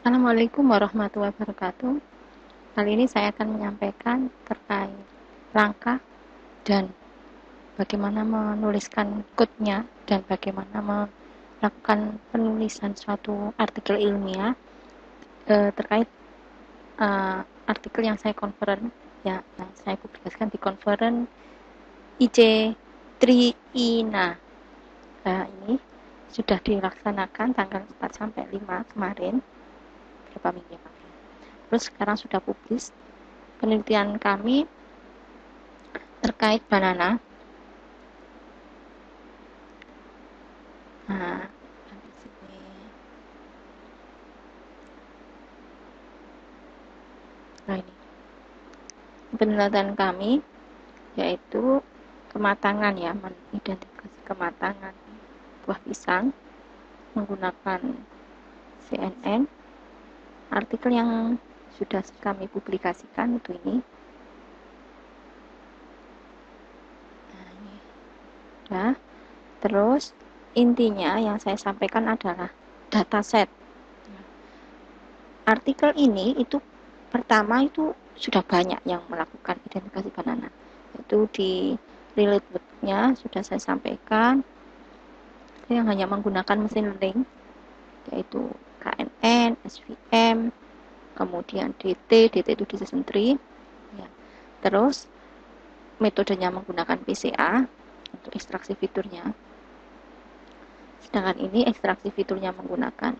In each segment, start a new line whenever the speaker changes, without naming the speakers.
Assalamualaikum warahmatullahi wabarakatuh. Kali ini saya akan menyampaikan terkait langkah dan bagaimana menuliskan code-nya dan bagaimana melakukan penulisan suatu artikel ilmiah terkait artikel yang saya konferen, ya, yang saya publikasikan di konferen IC Triina. Nah, ini sudah dilaksanakan tanggal 4 sampai 5 kemarin, beberapa minggu yang lalu. Terus sekarang sudah publis penelitian kami terkait banana. Nah, di sini. Nah, ini penelitian kami yaitu kematangan, ya, mengidentifikasi kematangan buah pisang menggunakan CNN. Artikel yang sudah kami publikasikan itu ini. Nah, ini. Nah, terus intinya yang saya sampaikan adalah dataset. Artikel ini itu pertama itu sudah banyak yang melakukan identifikasi banana. Itu di relate book-nya sudah saya sampaikan. Yang hanya menggunakan mesin learning yaitu KNN, SVM, kemudian DT itu decision tree, ya. Terus metodenya menggunakan PCA untuk ekstraksi fiturnya. Sedangkan ini ekstraksi fiturnya menggunakan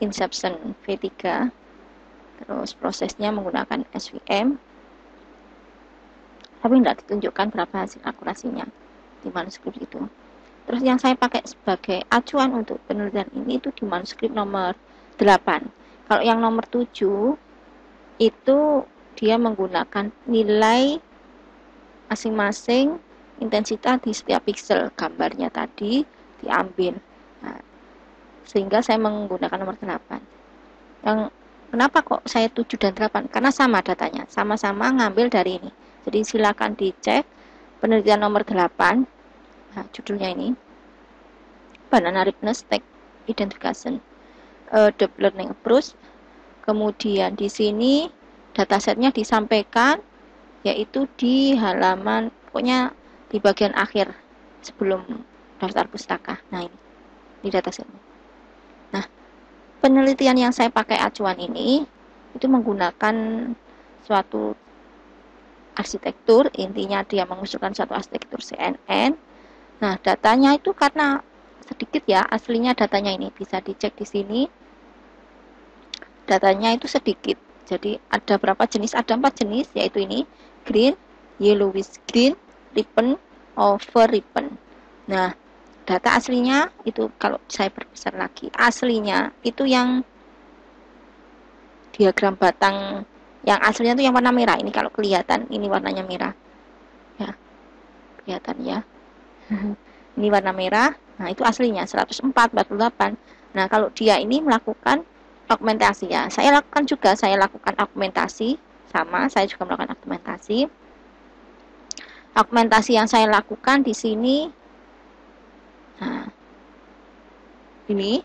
Inception V3, terus prosesnya menggunakan SVM, tapi tidak ditunjukkan berapa hasil akurasinya di manuskrip itu. Terus yang saya pakai sebagai acuan untuk penelitian ini itu di manuskrip nomor 8. Kalau yang nomor 7 itu dia menggunakan nilai masing-masing intensitas di setiap pixel gambarnya tadi diambil. Nah, sehingga saya menggunakan nomor 8. Yang kenapa kok saya 7 dan 8? Karena sama datanya, sama-sama ngambil dari ini. Jadi silakan dicek penelitian nomor 8. Nah, judulnya ini Banana Ripeness Tag Identification Deep Learning Approach. Kemudian di sini datasetnya disampaikan yaitu di halaman, pokoknya di bagian akhir sebelum daftar pustaka. Nah, ini datasetnya. Nah, penelitian yang saya pakai acuan ini itu menggunakan suatu arsitektur, intinya dia mengusulkan suatu arsitektur CNN. Nah, datanya itu karena sedikit, ya, aslinya datanya ini bisa dicek di sini. Datanya itu sedikit. Jadi ada berapa jenis? Ada 4 jenis, yaitu ini green, yellowish green, ripen, over ripen. Nah, data aslinya itu kalau saya perbesar lagi, aslinya itu yang diagram batang yang aslinya itu yang warna merah. Ini kalau kelihatan ini warnanya merah. Ya. Kelihatan, ya. Ini warna merah. Nah, itu aslinya 104/48. Nah, kalau dia ini melakukan augmentasi, ya. Saya lakukan augmentasi, sama, saya juga melakukan augmentasi. Augmentasi yang saya lakukan di sini, nah, ini.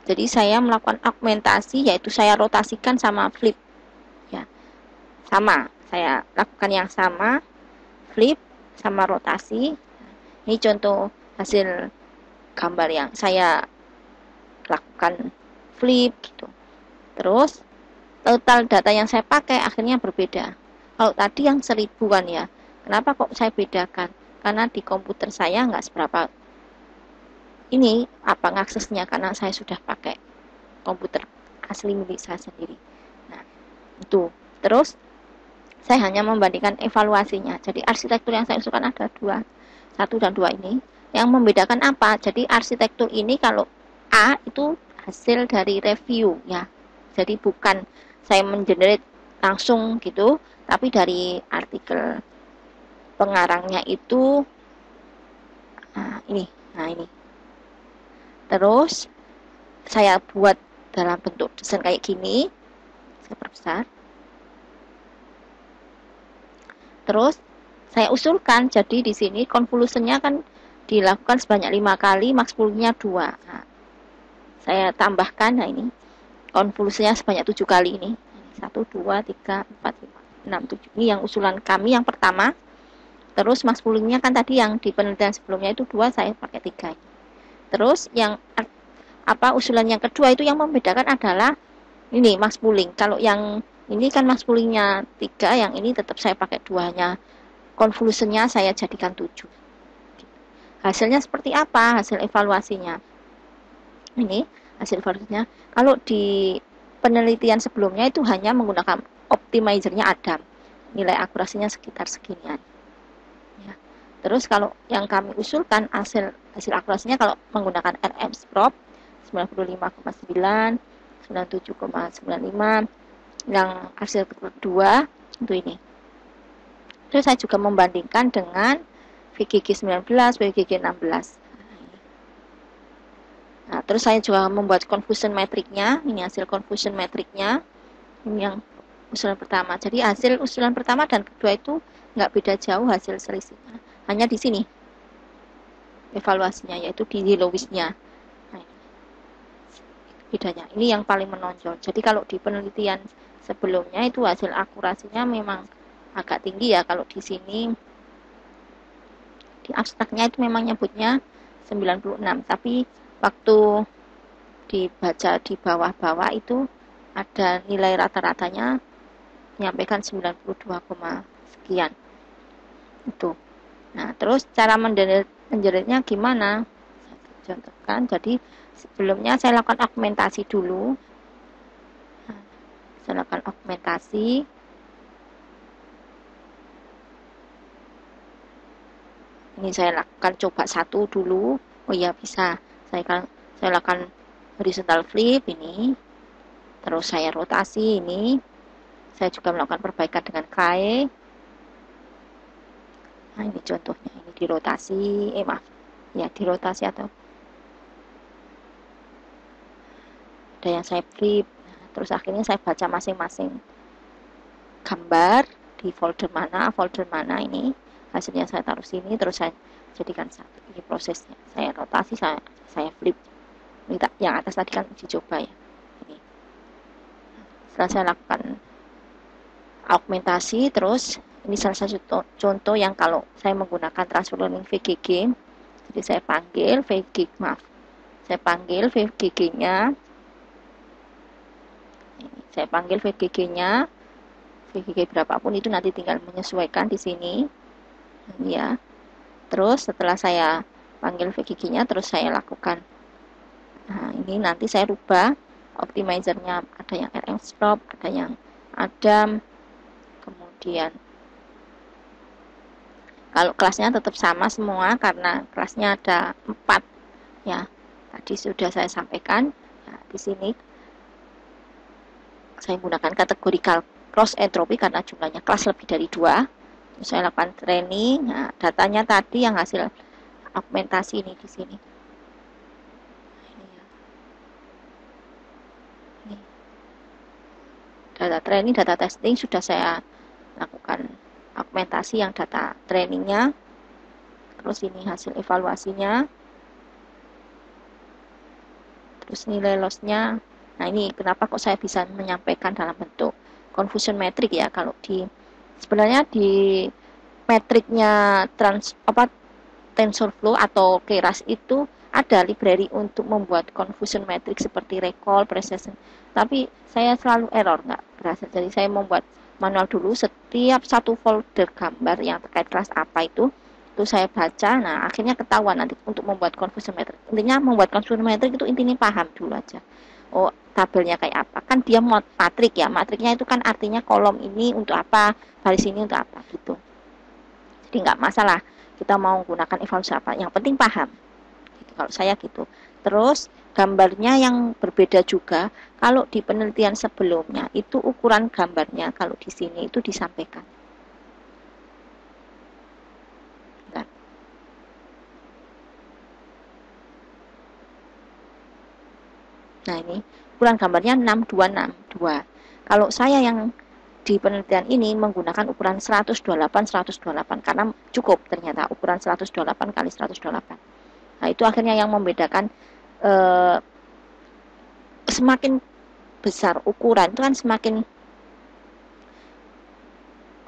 Jadi saya melakukan augmentasi, yaitu saya rotasikan sama flip, ya. Sama, saya lakukan yang sama, flip sama rotasi. Ini contoh hasil gambar yang saya lakukan flip gitu. Terus total data yang saya pakai akhirnya berbeda. Kalau tadi yang 1000-an, ya. Kenapa kok saya bedakan? Karena di komputer saya nggak seberapa ini ngaksesnya, karena saya sudah pakai komputer asli milik saya sendiri. Nah, itu. Terus saya hanya membandingkan evaluasinya. Jadi arsitektur yang saya usulkan ada 2, 1 dan 2 ini. Yang membedakan apa? Jadi arsitektur ini kalau A itu hasil dari review, ya. Jadi bukan saya mengenerate langsung gitu, tapi dari artikel pengarangnya itu ini. Nah, ini. Terus saya buat dalam bentuk desain kayak gini. Saya perbesar. Terus saya usulkan, jadi di sini convolutionnya kan dilakukan sebanyak 5 kali, max 10-nya 2. Nah, saya tambahkan, nah ini konvolusinya sebanyak 7 kali ini. 1, 2, 3, 4, 5, 6, 7. Ini yang usulan kami yang pertama. Terus mass poolingnya kan tadi yang di penelitian sebelumnya itu 2, saya pakai 3. Terus yang usulan yang kedua itu yang membedakan adalah ini mass pooling. Kalau yang ini kan mass poolingnya 3, yang ini tetap saya pakai 2-nya. Konvolusinya saya jadikan 7. Hasilnya seperti apa? Hasil evaluasinya. Ini hasil evaluasinya. Kalau di penelitian sebelumnya itu hanya menggunakan optimizernya Adam. Nilai akurasinya sekitar seginian. Ya. Terus kalau yang kami usulkan hasil akurasinya kalau menggunakan RMSprop 95,9, 97,95, yang hasil kedua itu ini. Terus saya juga membandingkan dengan VGG 19, VGG 16. Nah, terus saya juga membuat confusion metriknya. Ini hasil confusion metriknya. Ini yang usulan pertama. Jadi hasil usulan pertama dan kedua itu nggak beda jauh hasil selisihnya. Hanya di sini evaluasinya, yaitu di Lewis-nya. Nah, bedanya. Ini yang paling menonjol. Jadi kalau di penelitian sebelumnya itu hasil akurasinya memang agak tinggi ya. Kalau di sini di abstraknya itu memang nyebutnya 96, tapi waktu dibaca di bawah-bawah itu ada nilai rata-ratanya menyampaikan 92, sekian itu. Nah, terus cara menjeritnya gimana? Saya contohkan. Jadi sebelumnya saya lakukan augmentasi dulu. Saya lakukan augmentasi. Ini saya lakukan coba satu dulu. Oh iya bisa. Saya lakukan horizontal flip ini. Terus saya rotasi ini. Saya juga melakukan perbaikan dengan KE. Nah, ini contohnya. Ini dirotasi. Maaf. Ya, dirotasi atau ada yang saya flip. Nah, terus akhirnya saya baca masing-masing gambar di folder mana ini. Hasilnya saya taruh sini, terus saya jadikan satu. Ini prosesnya. Saya rotasi, saya flip. Ini yang atas tadi kan uji coba ya. Ini. Setelah saya lakukan augmentasi, terus ini salah satu contoh yang kalau saya menggunakan transfer learning VGG. Jadi saya panggil VGG-nya. Saya panggil VGG-nya. VGG berapapun itu nanti tinggal menyesuaikan di sini. Ya, terus setelah saya panggil VGG-nya, terus saya lakukan. Nah, ini nanti saya rubah optimizernya, ada yang RMSprop, ada yang Adam, kemudian kalau kelasnya tetap sama semua karena kelasnya ada 4 ya. Tadi sudah saya sampaikan. Nah, di sini saya menggunakan kategori cross entropy karena jumlahnya kelas lebih dari 2. Saya lakukan training. Nah, datanya tadi yang hasil augmentasi ini di sini. Ini. Data training, data testing sudah saya lakukan augmentasi yang data trainingnya. Terus ini hasil evaluasinya. Terus nilai lossnya. Nah, ini kenapa kok saya bisa menyampaikan dalam bentuk confusion metric ya. Kalau sebenarnya di metriknya TensorFlow atau Keras itu ada library untuk membuat confusion metric seperti recall, precision. Tapi saya selalu error, nggak berhasil. Jadi saya membuat manual dulu setiap satu folder gambar yang terkait kelas apa itu saya baca. Nah, akhirnya ketahuan nanti untuk membuat confusion metric. Intinya membuat confusion metric itu intinya paham dulu aja. Oh, tabelnya kayak apa, kan dia matrik ya, matriknya itu kan artinya kolom ini untuk apa, baris ini untuk apa gitu. Jadi nggak masalah kita mau menggunakan evaluasi apa, yang penting paham gitu, kalau saya gitu. Terus gambarnya yang berbeda juga. Kalau di penelitian sebelumnya itu ukuran gambarnya, kalau di sini itu disampaikan. Nah, ini ukuran gambarnya 6262. Kalau saya yang di penelitian ini menggunakan ukuran 128 karena cukup ternyata ukuran 128 kali 128. Nah, itu akhirnya yang membedakan semakin besar ukuran itu kan semakin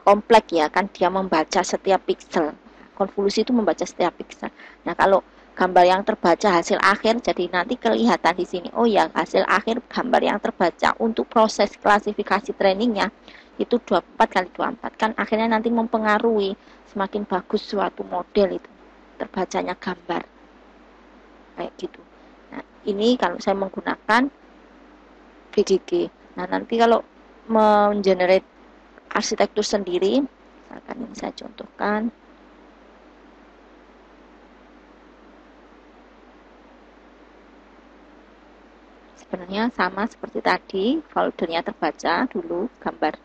kompleks ya kan, dia membaca setiap pixel. Konvolusi itu membaca setiap pixel. Nah, kalau gambar yang terbaca hasil akhir, jadi nanti kelihatan di sini, oh ya, hasil akhir gambar yang terbaca untuk proses klasifikasi trainingnya itu 24 kali 24 kan akhirnya nanti mempengaruhi semakin bagus suatu model itu terbacanya gambar kayak gitu. Nah, ini kalau saya menggunakan VGG. Nah, nanti kalau mengenerate arsitektur sendiri, misalkan ini saya contohkan. Sebenarnya sama seperti tadi, foldernya terbaca dulu gambar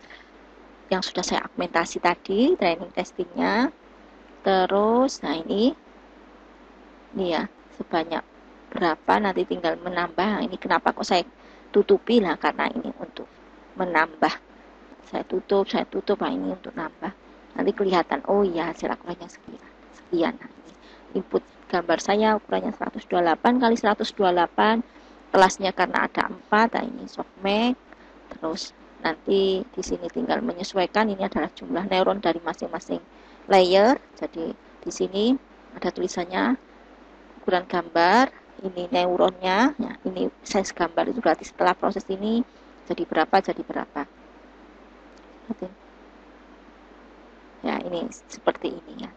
yang sudah saya augmentasi tadi, training testingnya. Terus, nah ini ya, sebanyak berapa nanti tinggal menambah. Nah, ini kenapa kok saya tutupi lah, karena ini untuk menambah. Saya tutup, nah ini untuk nambah. Nanti kelihatan, oh iya hasil akuratnya sekian. Nah, ini input gambar saya ukurannya 128 kali 128, kelasnya karena ada 4, nah ini softmax. Terus nanti di sini tinggal menyesuaikan, ini adalah jumlah neuron dari masing-masing layer. Jadi di sini ada tulisannya ukuran gambar, ini neuronnya, ya, ini size gambar itu berarti setelah proses ini jadi berapa. Ya, ini seperti ini ya,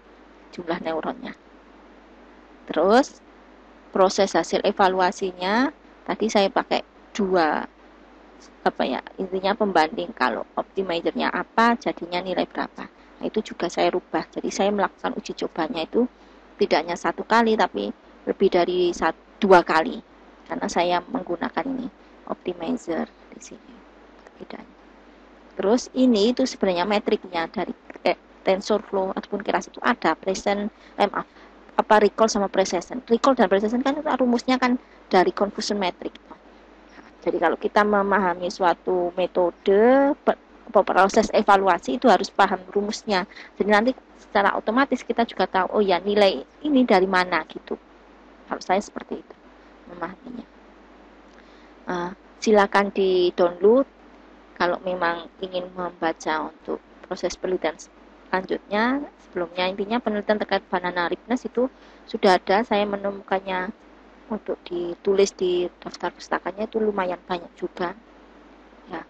jumlah neuronnya. Terus proses hasil evaluasinya tadi saya pakai dua intinya pembanding, kalau optimizernya apa jadinya nilai berapa. Nah, itu juga saya rubah, jadi saya melakukan uji cobanya itu tidak hanya 1 kali tapi lebih dari 2 kali karena saya menggunakan ini optimizer di sini bedanya. Terus ini itu sebenarnya metriknya dari TensorFlow ataupun Keras itu ada present, recall sama precision. Recall dan precision kan rumusnya kan dari confusion metric. Jadi kalau kita memahami suatu metode proses evaluasi itu harus paham rumusnya. Jadi nanti secara otomatis kita juga tahu, oh ya nilai ini dari mana gitu. Kalau saya seperti itu memahaminya. Silakan di download kalau memang ingin membaca untuk proses penelitian selanjutnya. Sebelumnya intinya penelitian terkait banana ripeness itu sudah ada, saya menemukannya untuk ditulis di daftar pustakanya itu lumayan banyak juga ya,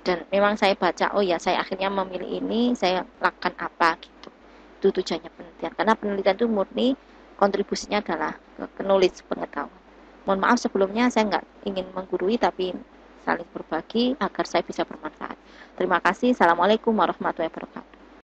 dan memang saya baca, oh ya saya akhirnya memilih ini, saya lakukan apa gitu. Itu tujuannya penelitian, karena penelitian itu murni kontribusinya adalah penulis pengetahuan. Mohon maaf sebelumnya, saya nggak ingin menggurui tapi saling berbagi agar saya bisa bermanfaat. Terima kasih. Assalamualaikum warahmatullahi wabarakatuh.